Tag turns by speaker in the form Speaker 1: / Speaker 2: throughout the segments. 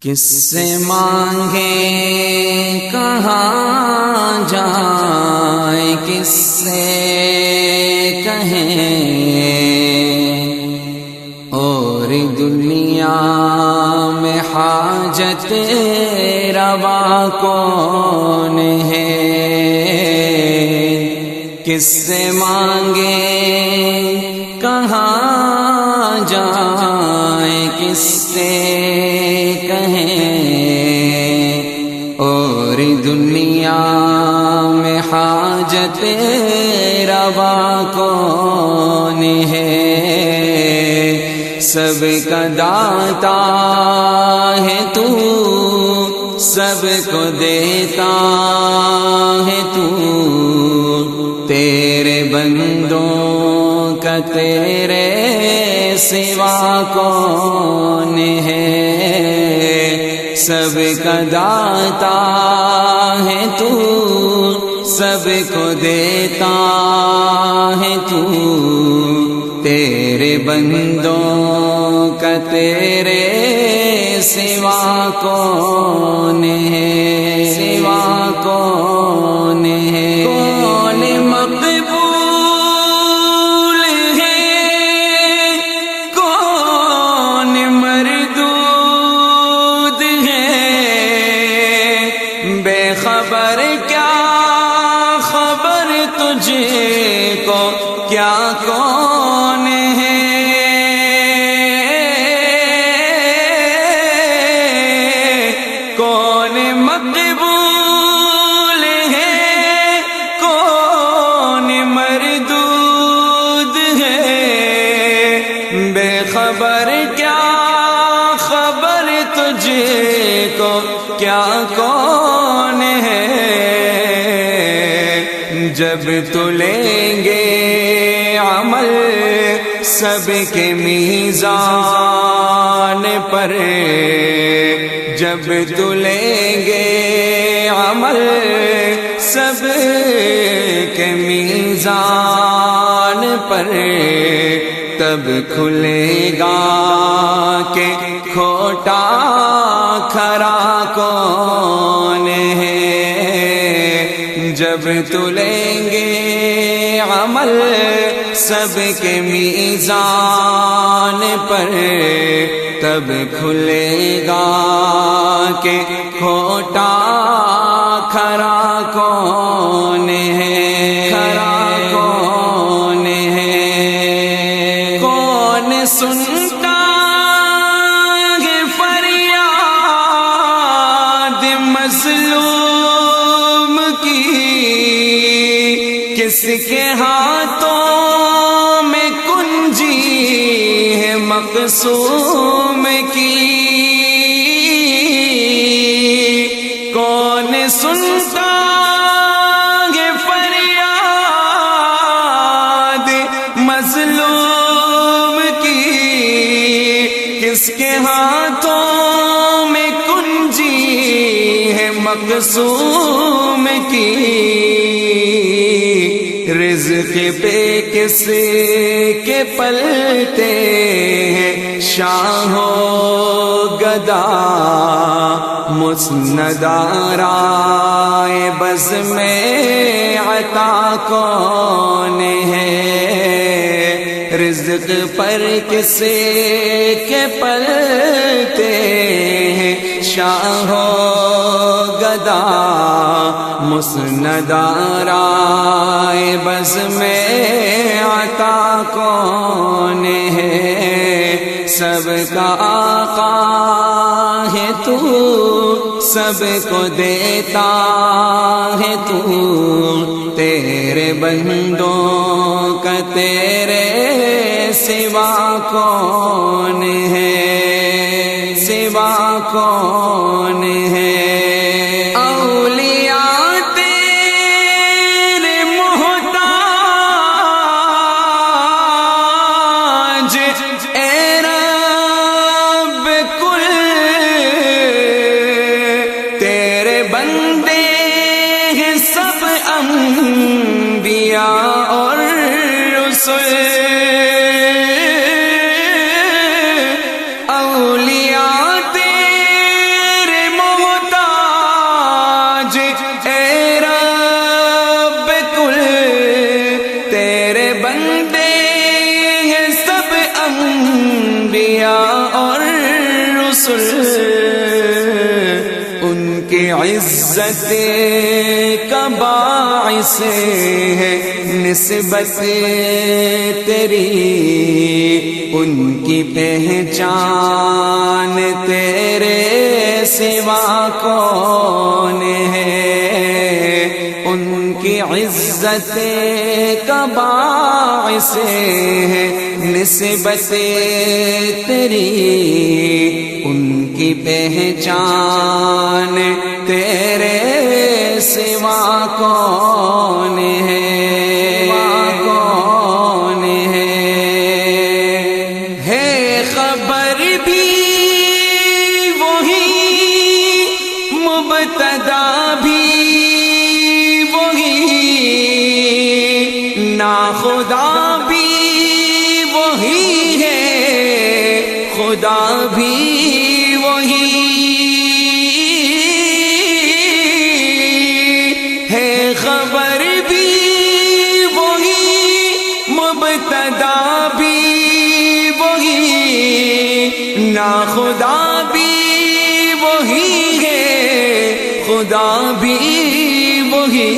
Speaker 1: کس سے مانگے کہاں جائیں، کس سے کہیں اور دنیا میں حاجت روا کون ہے؟ کس سے مانگے کہاں جائیں، کس سے اور دنیا میں حاجت روا کون ہے؟ سب کا داتا ہے تو، سب کو دیتا ہے تو، تیرے بندوں کا تیرے سوا کون ہے؟ سب کا داتا ہے تو، سب کو دیتا ہے تو، تیرے بندوں کا تیرے سوا کون ہے؟ سوا کون ہے؟ کون مقبول ہے، کون مردود ہے؟ بے خبر کیا خبر تجھے کو، کیا کون ہے؟ کون مقبول ہے، کون مردود ہے؟ بے خبر کیا خبر تجھے کو، کیا کون ہے؟ جب تلیں گے عمل سب کے میزان پر، جب تلیں گے عمل سب کے میزان پر، تب کھلے گا کہ کھوٹا کھرا کون ہے؟ جب تلیں گے عمل سب کے میزان پر، تب کھلے گا کہ کھوٹا کھرا کون ہے؟ کھرا کون ہے؟ کون سنتا ہے فریاد مظلوم کی؟ کس کے ہاتھوں میں کنجی ہے مقصوم کی؟ کون سنتا ہے فریاد مظلوم کی؟ کس کے ہاتھوں میں کنجی ہے مقصوم کی؟ رزق پہ کس کے پلتے ہیں شاہ و گدا، مسند آرائے بز میں عطا کون ہے؟ رزق پر کس کے پلتے ہیں شاہ و گدا، مسند آرائے بز میں عطا کون ہے؟ سب کا آقا ہے تو، سب کو دیتا ہے تو، تیرے بندوں کا تیرے سوا کون ہے؟ سوا کون ہے؟ انبیاء اور رسل، اولیاء رسل ان کی عزت کا باعث ہے نسبت تیری، ان کی پہچان تیرے سوا کون ہے، ان کی عزت کا باعث ہے نسبت تیری، ان کی پہچان تیرے سوا کون ہے، کون ہے خبر بھی وہی، مبتدا بھی وہی، ناخدا بھی وہی ہے، خدا بھی وہی ہے، خبر بھی وہی، مبتدا بھی وہی، ناخدا بھی وہی ہے، خدا بھی وہی،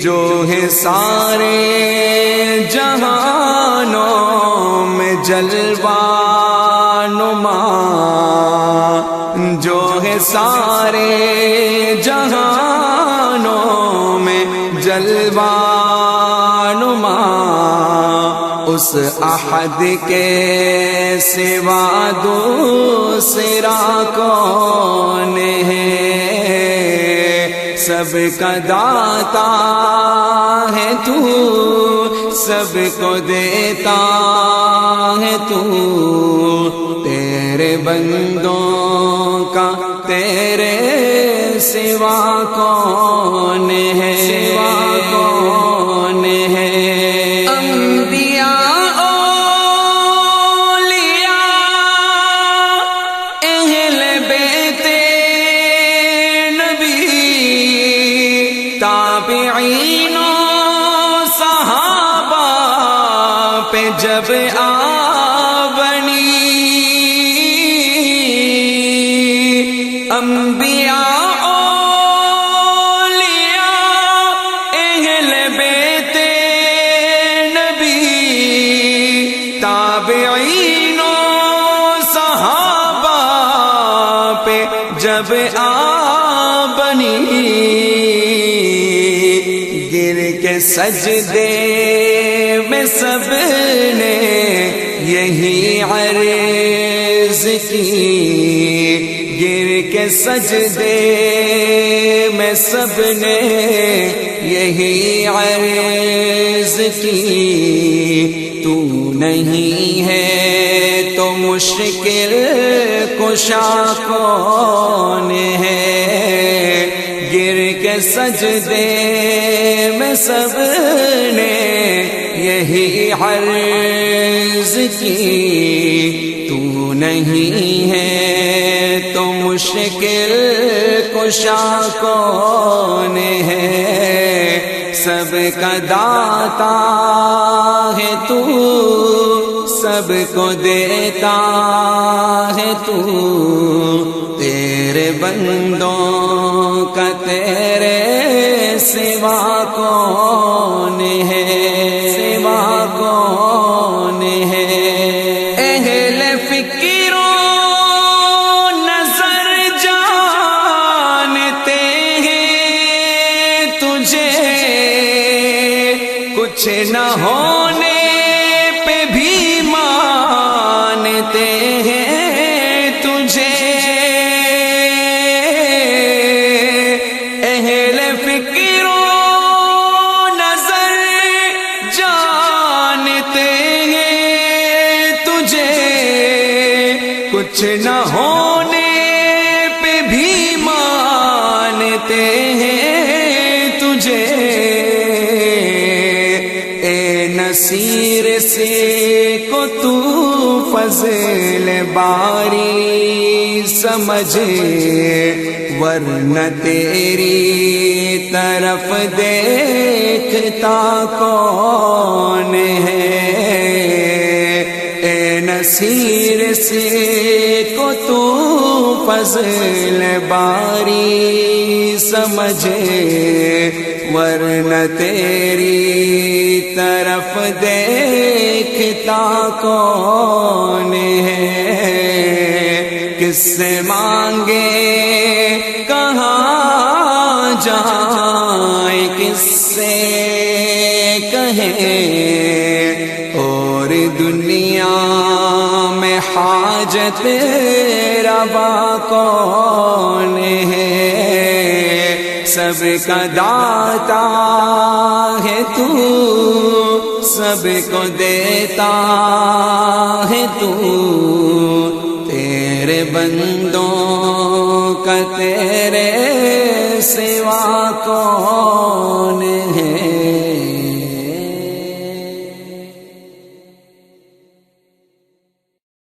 Speaker 1: جو ہے سارے جہانوں میں جلوہ نما، جو ہے سارے جہانوں میں جلوہ نما، اس احد کے سوا دوسرا کون ہے، سب کا داتا ہے تو، سب کو دیتا ہے تو، تیرے بندوں کا تیرے سوا کون ہے، سوا کون ہے، انبیاء اولیاء اہل بیت نبی، تابعین و صحابہ پہ جب بنی، انبیاء اولیاء اہل بیت نبی، تابعین و صحابہ پہ جب بنی، گر کے سجدے میں سب نے یہی عرض کی، گر کے سجدے میں سب نے یہی عرض کی، تو نہیں ہے تو مشکل کشا کون ہے، گر کے سجدے میں سب نے یہی عرض کی، تو نہیں ہے تو مشکل کشا کون ہے، سب کا داتا ہے تو، سب کو دیتا ہے تو، تیرے بندوں کا تیرے سوا کون ہے، سوا کون ہے، اہل فکر و نظر جانتے ہیں تجھے، کچھ نہ ہونے پہ بھی مانتے ہیں تجھے، اہل فکر و نظر جانتے ہیں تجھے، کچھ نہ ہونے پہ بھی مانتے ہیں تجھے، اے نصیر سے کو تو فضل باری سمجھے، ورنہ تیری طرف دیکھتا کون ہے، اے
Speaker 2: نصیر سے کو تو فضل باری سمجھے، ورنہ تیری طرف دیکھتا کون ہے؟ کس سے مانگے کہاں جائیں، کس سے کہیں، اور دنیا میں حاجت روا کون ہے؟ سب کا داتا ہے تو، سب کو دیتا ہے تو، تیرے بندوں کا تیرے سوا کون